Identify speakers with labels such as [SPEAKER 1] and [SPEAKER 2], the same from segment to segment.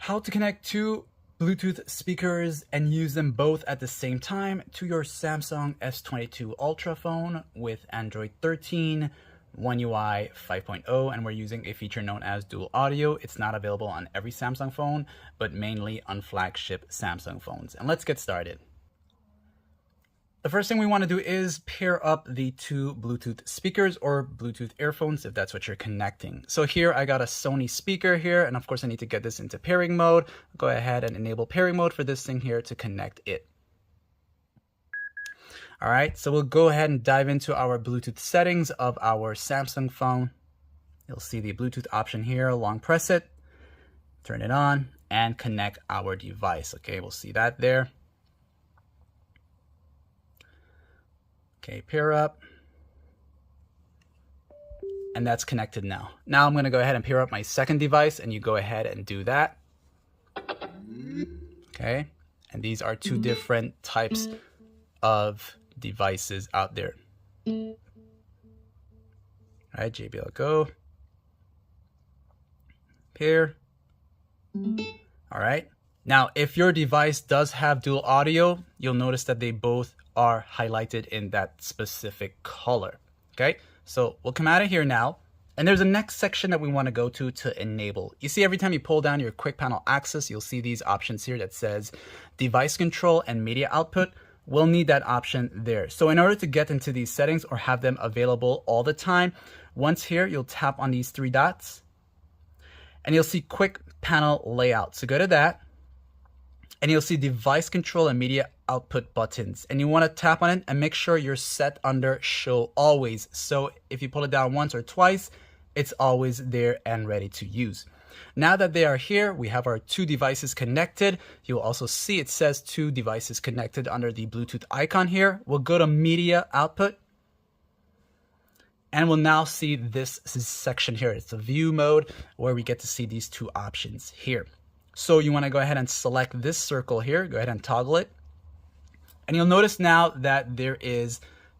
[SPEAKER 1] How to connect two Bluetooth speakers and use them both at the same time to your Samsung S22 Ultra phone with Android 13, One UI 5.0, and we're using a feature known as dual audio. It's not available on every Samsung phone, but mainly on flagship Samsung phones. And let's get started. The first thing we want to do is pair up the two Bluetooth speakers or Bluetooth earphones if that's what you're connecting. So here I got a Sony speaker here, and of course I need to get this into pairing mode. Go ahead and enable pairing mode for this thing here to connect it. All right, so we'll go ahead and dive into our Bluetooth settings of our Samsung phone. You'll see the Bluetooth option here. Long press it, turn it on, and connect our device. Okay, we'll see that there. Okay, pair up. And that's connected now. Now I'm going to go ahead and pair up my second device, and you go ahead and do that. Okay, and these are two different types of devices out there. All right, JBL Go. Pair. All right. Now, if your device does have dual audio, you'll notice that they both are highlighted in that specific color. Okay, so we'll come out of here now, and there's a next section that we want to go to enable. You see, every time you pull down your quick panel access, you'll see these options here that says device control and media output. We'll need that option there. So in order to get into these settings or have them available all the time, once here, you'll tap on these three dots and you'll see quick panel layout. So go to that, and you'll see device control and media output buttons. And you want to tap on it and make sure you're set under show always. So if you pull it down once or twice, it's always there and ready to use. Now that they are here, we have our two devices connected. You'll also see it says two devices connected under the Bluetooth icon here. We'll go to media output, and we'll now see this section here. It's a view mode where we get to see these two options here. So you want to go ahead and select this circle here. Go ahead and toggle it. And you'll notice now that there is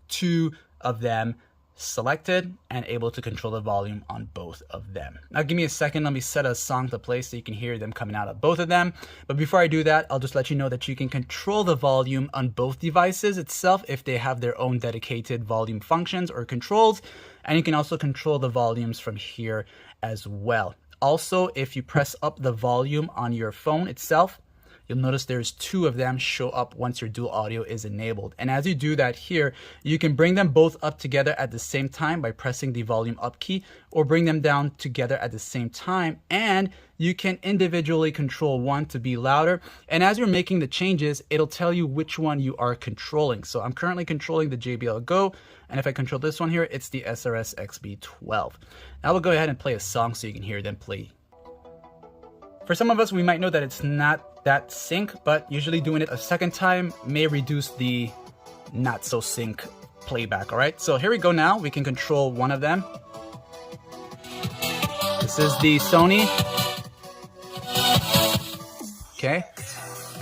[SPEAKER 1] two of them selected and able to control the volume on both of them. Now give me a second. Let me set a song to play so you can hear them coming out of both of them. But before I do that, I'll just let you know that you can control the volume on both devices itself if they have their own dedicated volume functions or controls. And you can also control the volumes from here as well. Also, if you press up the volume on your phone itself, you'll notice there's two of them show up once your dual audio is enabled. And as you do that here, you can bring them both up together at the same time by pressing the volume up key, or bring them down together at the same time. And you can individually control one to be louder. And as you're making the changes, it'll tell you which one you are controlling. So I'm currently controlling the JBL Go. And if I control this one here, it's the SRS XB12. Now we'll go ahead and play a song so you can hear them play. For some of us, we might know that it's not that sync, but usually doing it a second time may reduce the not so sync playback. All right, so here we go. Now we can control one of them. This is the Sony. Okay,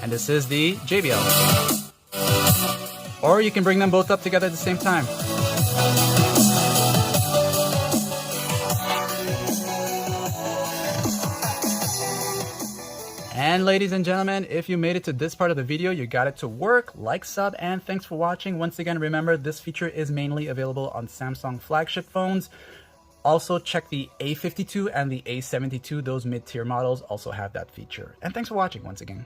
[SPEAKER 1] and this is the JBL. Or you can bring them both up together at the same time. And ladies and gentlemen, if you made it to this part of the video, you got it to work. Like, sub, and thanks for watching. Once again, remember, this feature is mainly available on Samsung flagship phones. Also, check the A52 and the A72. Those mid-tier models also have that feature. And thanks for watching once again.